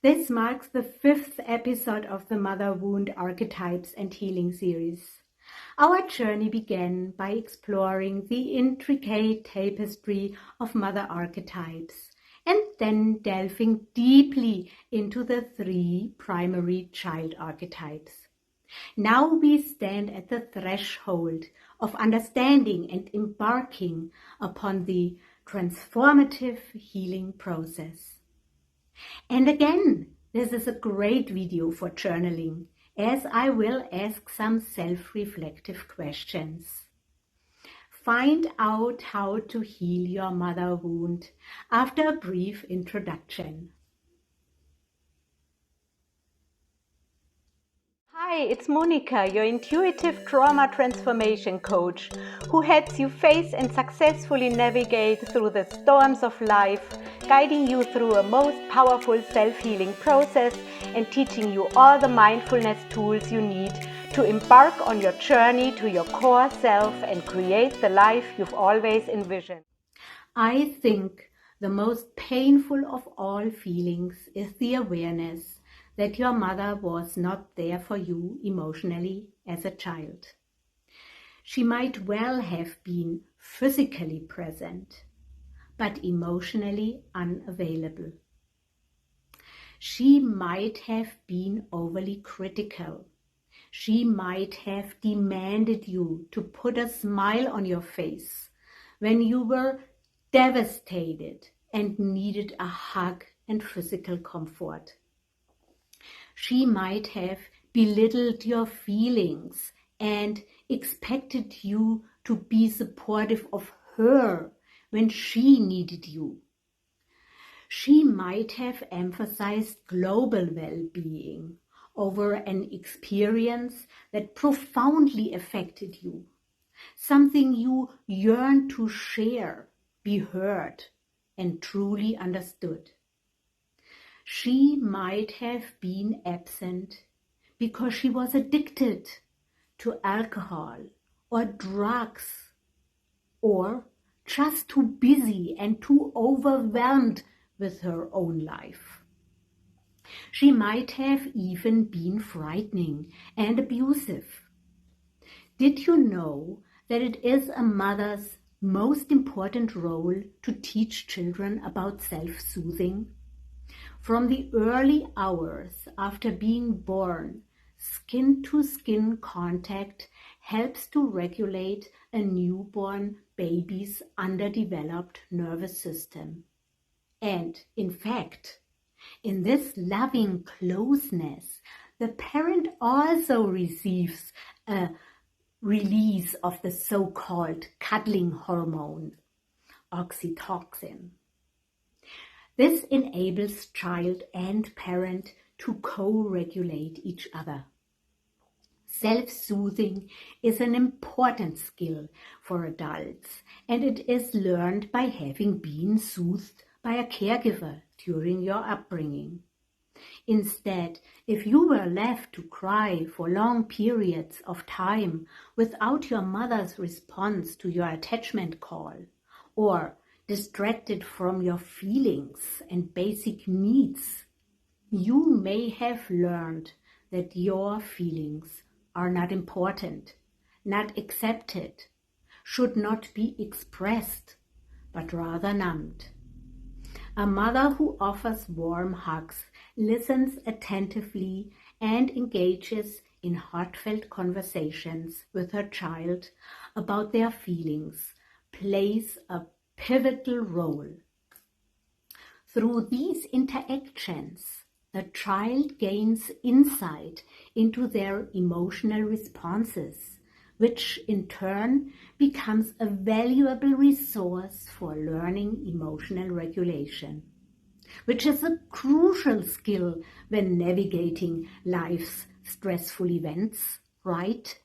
This marks the 5th episode of the Mother Wound Archetypes and Healing series. Our journey began by exploring the intricate tapestry of mother archetypes and then delving deeply into the 3 primary child archetypes. Now we stand at the threshold of understanding and embarking upon the transformative healing process. And again, this is a great video for journaling, as I will ask some self-reflective questions. Find out how to heal your mother wound after a brief introduction. Hi, it's Monika, your intuitive trauma transformation coach, who helps you face and successfully navigate through the storms of life, guiding you through a most powerful self-healing process and teaching you all the mindfulness tools you need to embark on your journey to your core self and create the life you've always envisioned. I think the most painful of all feelings is the awareness that your mother was not there for you emotionally as a child. She might well have been physically present, but emotionally unavailable. She might have been overly critical. She might have demanded you to put a smile on your face when you were devastated and needed a hug and physical comfort. She might have belittled your feelings and expected you to be supportive of her when she needed you. She might have emphasized global well-being over an experience that profoundly affected you, something you yearned to share, be heard, and truly understood. She might have been absent because she was addicted to alcohol or drugs, or just too busy and too overwhelmed with her own life. She might have even been frightening and abusive. Did you know that it is a mother's most important role to teach children about self-soothing? From the early hours after being born, skin-to-skin contact helps to regulate a newborn baby's underdeveloped nervous system. And in fact, in this loving closeness, the parent also receives a release of the so-called cuddling hormone, oxytocin. This enables child and parent to co-regulate each other. Self-soothing is an important skill for adults, and it is learned by having been soothed by a caregiver during your upbringing. Instead, if you were left to cry for long periods of time without your mother's response to your attachment call, or distracted from your feelings and basic needs, you may have learned that your feelings are not important, not accepted, should not be expressed, but rather numbed. A mother who offers warm hugs, listens attentively, and engages in heartfelt conversations with her child about their feelings plays a pivotal role. Through these interactions, the child gains insight into their emotional responses, which in turn becomes a valuable resource for learning emotional regulation, which is a crucial skill when navigating life's stressful events, right?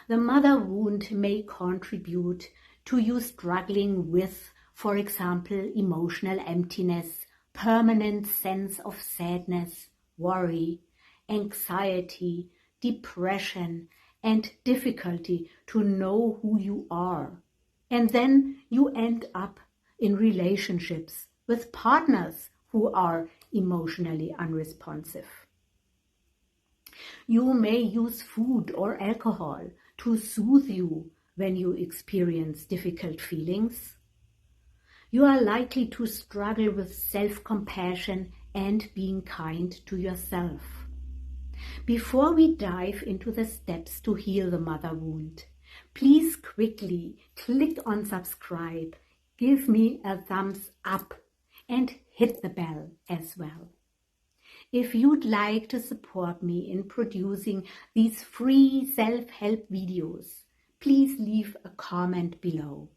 The mother wound may contribute to you struggling with, for example, emotional emptiness, permanent sense of sadness, worry, anxiety, depression, and difficulty to know who you are. And then you end up in relationships with partners who are emotionally unresponsive. You may use food or alcohol to soothe you when you experience difficult feelings. You are likely to struggle with self-compassion and being kind to yourself. Before we dive into the steps to heal the mother wound, please quickly click on subscribe, give me a thumbs up, and hit the bell as well. If you'd like to support me in producing these free self-help videos, please leave a comment below.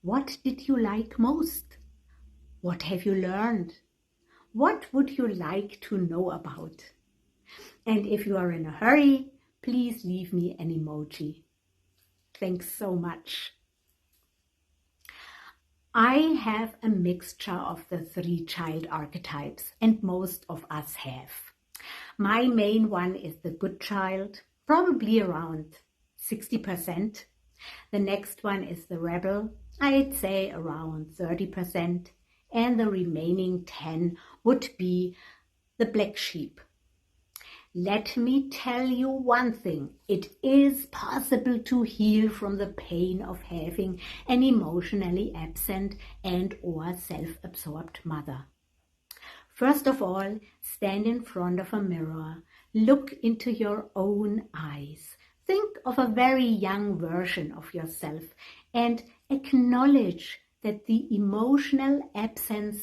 What did you like most? What have you learned? What would you like to know about? And if you are in a hurry, please leave me an emoji. Thanks so much. I have a mixture of the 3 child archetypes, and most of us have. My main one is the good child, probably around 60%. The next one is the rebel, I'd say around 30%. And the remaining 10 would be the black sheep. Let me tell you one thing, it is possible to heal from the pain of having an emotionally absent and or self-absorbed mother. First of all, stand in front of a mirror, look into your own eyes, think of a very young version of yourself and acknowledge that the emotional absence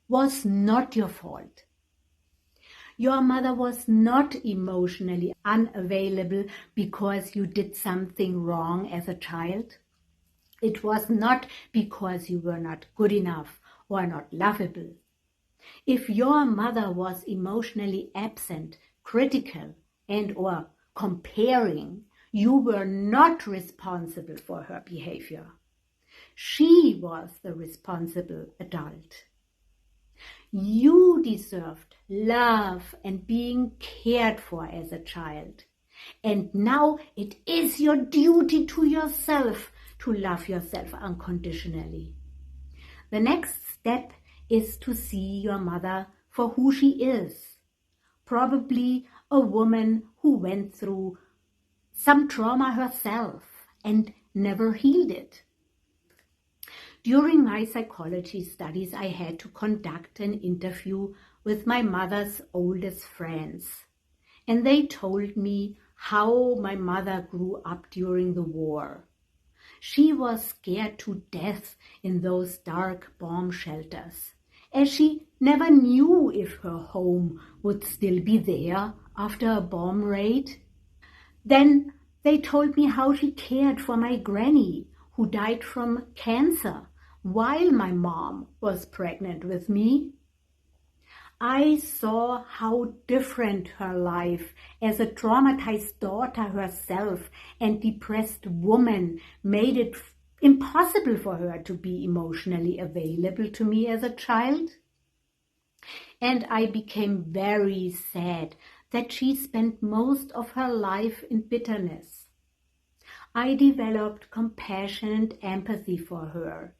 was not your fault. Your mother was not emotionally unavailable because you did something wrong as a child. It was not because you were not good enough or not lovable. If your mother was emotionally absent, critical, and or comparing, you were not responsible for her behavior. She was the responsible adult. You deserved love and being cared for as a child. And now it is your duty to yourself to love yourself unconditionally. The next step is to see your mother for who she is. Probably a woman who went through some trauma herself and never healed it. During my psychology studies, I had to conduct an interview with my mother's oldest friends. And they told me how my mother grew up during the war. She was scared to death in those dark bomb shelters, as she never knew if her home would still be there after a bomb raid. Then they told me how she cared for my granny, who died from cancer while my mom was pregnant with me. I saw how different her life as a traumatized daughter herself and depressed woman made it impossible for her to be emotionally available to me as a child. And I became very sad that she spent most of her life in bitterness. I developed compassion and empathy for her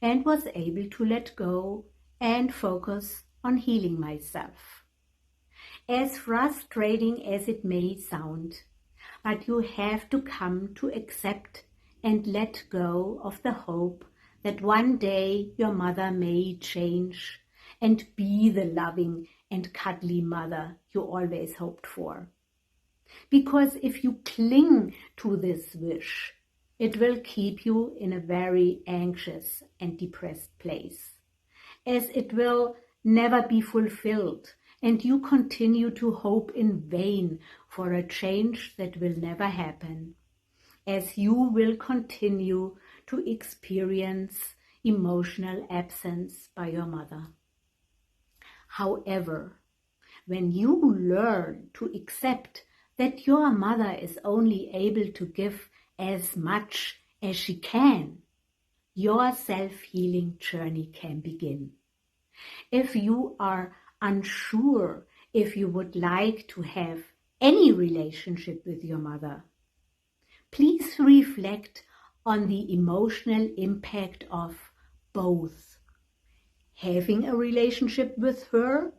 and was able to let go and focus on healing myself. As frustrating as it may sound, but you have to come to accept and let go of the hope that one day your mother may change and be the loving and cuddly mother you always hoped for. Because if you cling to this wish, it will keep you in a very anxious and depressed place, as it will never be fulfilled, and you continue to hope in vain for a change that will never happen, as you will continue to experience emotional absence by your mother. However, when you learn to accept that your mother is only able to give as much as she can, your self-healing journey can begin. If you are unsure if you would like to have any relationship with your mother, please reflect on the emotional impact of both having a relationship with her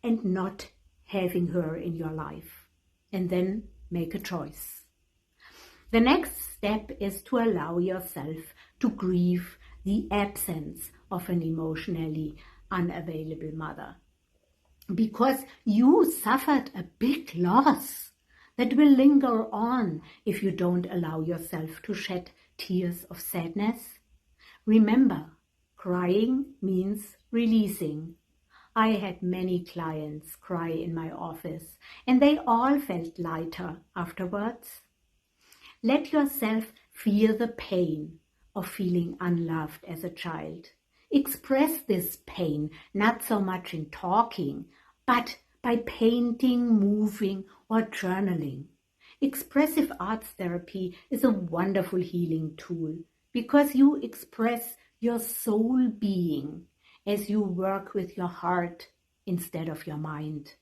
and not having her in your life. And then make a choice. The next step is to allow yourself to grieve the absence of an emotionally unavailable mother. Because you suffered a big loss that will linger on if you don't allow yourself to shed tears of sadness. Remember, crying means releasing. I had many clients cry in my office, and they all felt lighter afterwards. Let yourself feel the pain of feeling unloved as a child. Express this pain not so much in talking, but by painting, moving, or journaling. Expressive arts therapy is a wonderful healing tool because you express your soul being as you work with your heart instead of your mind.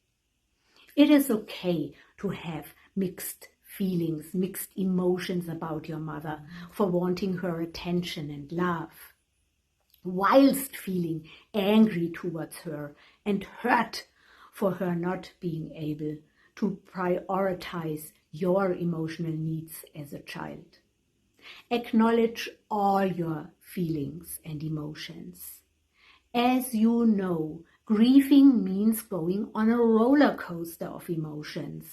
It is okay to have mixed feelings, mixed emotions about your mother for wanting her attention and love, whilst feeling angry towards her and hurt for her not being able to prioritize your emotional needs as a child. Acknowledge all your feelings and emotions. As you know, grieving means going on a roller coaster of emotions.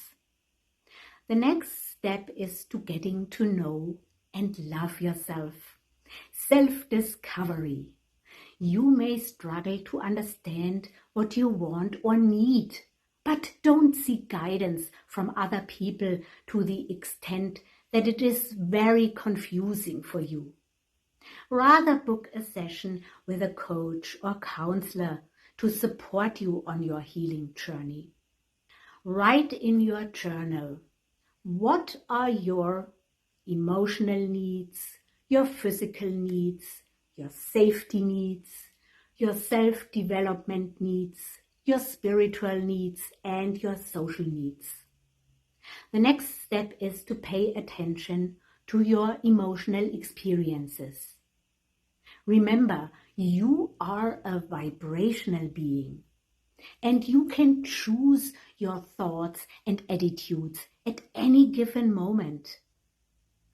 The next step is to getting to know and love yourself. Self-discovery. You may struggle to understand what you want or need, but don't seek guidance from other people to the extent that it is very confusing for you. Rather book a session with a coach or counselor to support you on your healing journey. Write in your journal, what are your emotional needs, your physical needs, your safety needs, your self-development needs, your spiritual needs, and your social needs. The next step is to pay attention to your emotional experiences. Remember, you are a vibrational being, and you can choose your thoughts and attitudes at any given moment.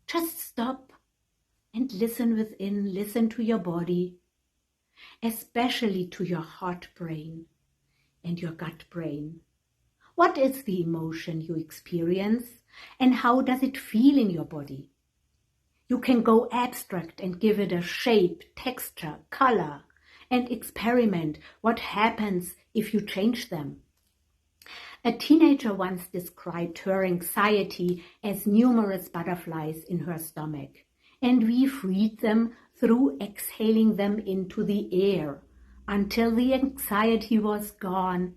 Just stop and listen within, listen to your body, especially to your heart brain and your gut brain. What is the emotion you experience, and how does it feel in your body? You can go abstract and give it a shape, texture, color, and experiment what happens if you change them. A teenager once described her anxiety as numerous butterflies in her stomach, and we freed them through exhaling them into the air until the anxiety was gone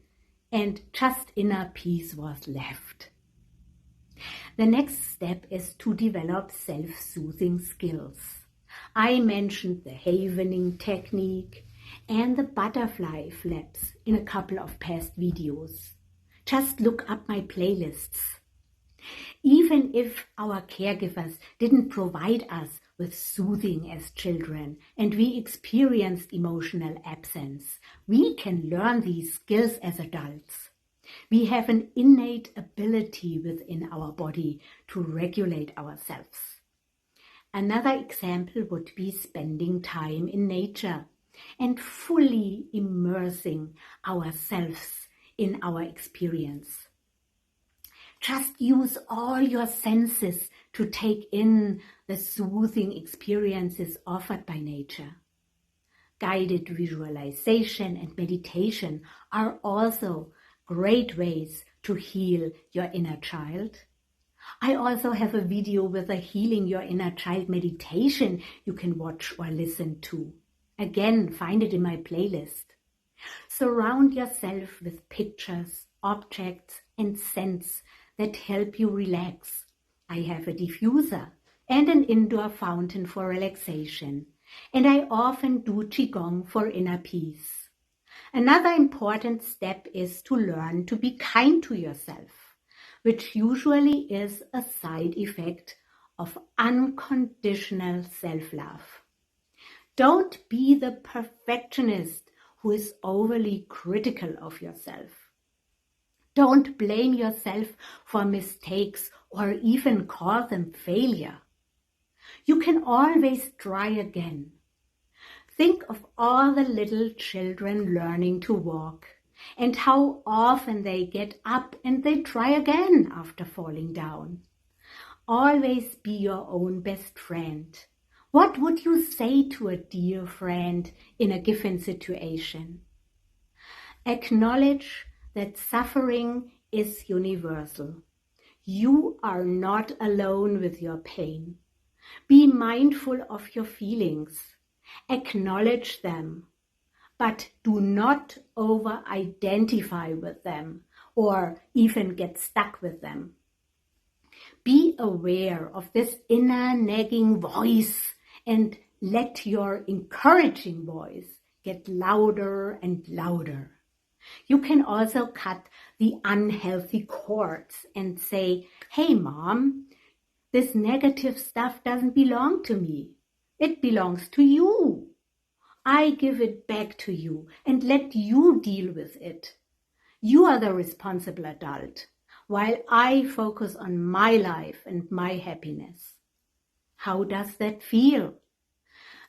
and just inner peace was left. The next step is to develop self-soothing skills. I mentioned the havening technique and the butterfly flaps in a couple of past videos. Just look up my playlists. Even if our caregivers didn't provide us with soothing as children and we experienced emotional absence, we can learn these skills as adults. We have an innate ability within our body to regulate ourselves. Another example would be spending time in nature and fully immersing ourselves in our experience. Just use all your senses to take in the soothing experiences offered by nature. Guided visualization and meditation are also great ways to heal your inner child. I also have a video with a Healing Your Inner Child meditation you can watch or listen to. Again, find it in my playlist. Surround yourself with pictures, objects, and scents that help you relax. I have a diffuser and an indoor fountain for relaxation, and I often do Qigong for inner peace. Another important step is to learn to be kind to yourself, which usually is a side effect of unconditional self-love. Don't be the perfectionist who is overly critical of yourself. Don't blame yourself for mistakes or even call them failure. You can always try again. Think of all the little children learning to walk and how often they get up and they try again after falling down. Always be your own best friend. What would you say to a dear friend in a given situation? Acknowledge that suffering is universal. You are not alone with your pain. Be mindful of your feelings. Acknowledge them, but do not over-identify with them or even get stuck with them. Be aware of this inner nagging voice and let your encouraging voice get louder and louder. You can also cut the unhealthy cords and say, "Hey, Mom, this negative stuff doesn't belong to me. It belongs to you. I give it back to you and let you deal with it. You are the responsible adult, while I focus on my life and my happiness." How does that feel?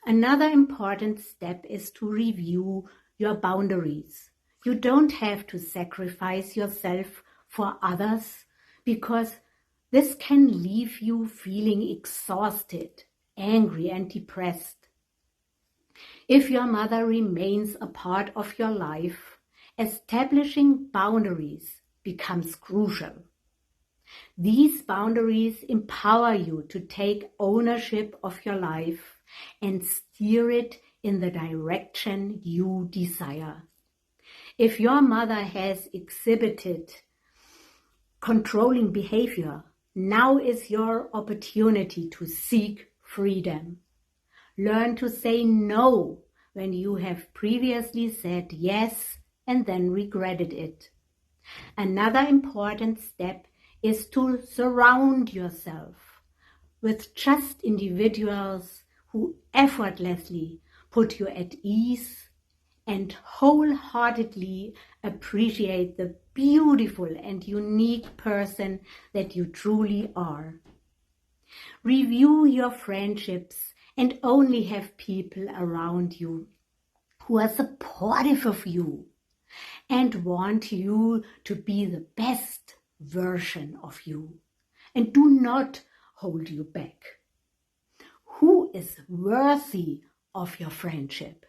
Another important step is to review your boundaries. You don't have to sacrifice yourself for others because this can leave you feeling exhausted, angry, and depressed. If your mother remains a part of your life, establishing boundaries becomes crucial. These boundaries empower you to take ownership of your life and steer it in the direction you desire. If your mother has exhibited controlling behavior, now is your opportunity to seek freedom. Learn to say no when you have previously said yes and then regretted it. Another important step is to surround yourself with just individuals who effortlessly put you at ease and wholeheartedly appreciate the beautiful and unique person that you truly are. Review your friendships and only have people around you who are supportive of you and want you to be the best version of you and do not hold you back. Who is worthy of your friendship?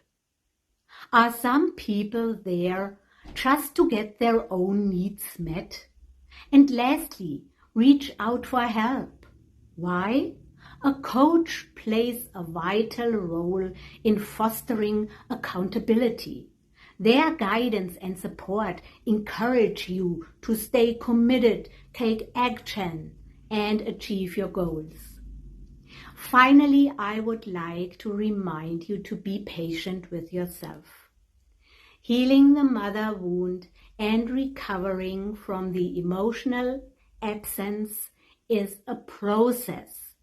Are some people there just to get their own needs met? And lastly, reach out for help. Why? A coach plays a vital role in fostering accountability. Their guidance and support encourage you to stay committed, take action, and achieve your goals. Finally, I would like to remind you to be patient with yourself. Healing the mother wound and recovering from the emotional absence is a process,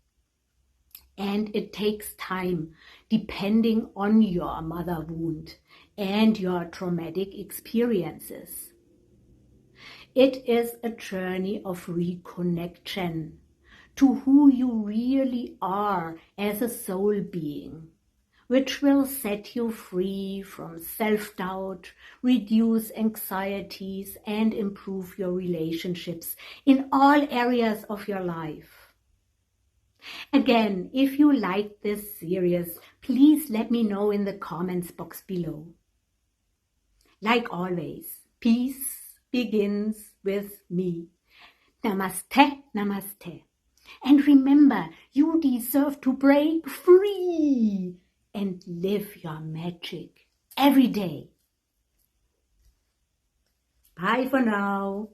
and it takes time depending on your mother wound and your traumatic experiences. It is a journey of reconnection to who you really are as a soul being, which will set you free from self-doubt, reduce anxieties, and improve your relationships in all areas of your life. Again, if you liked this series, please let me know in the comments box below. Like always, peace begins with me. Namaste, namaste. And remember, you deserve to break free and live your magic every day. Bye for now.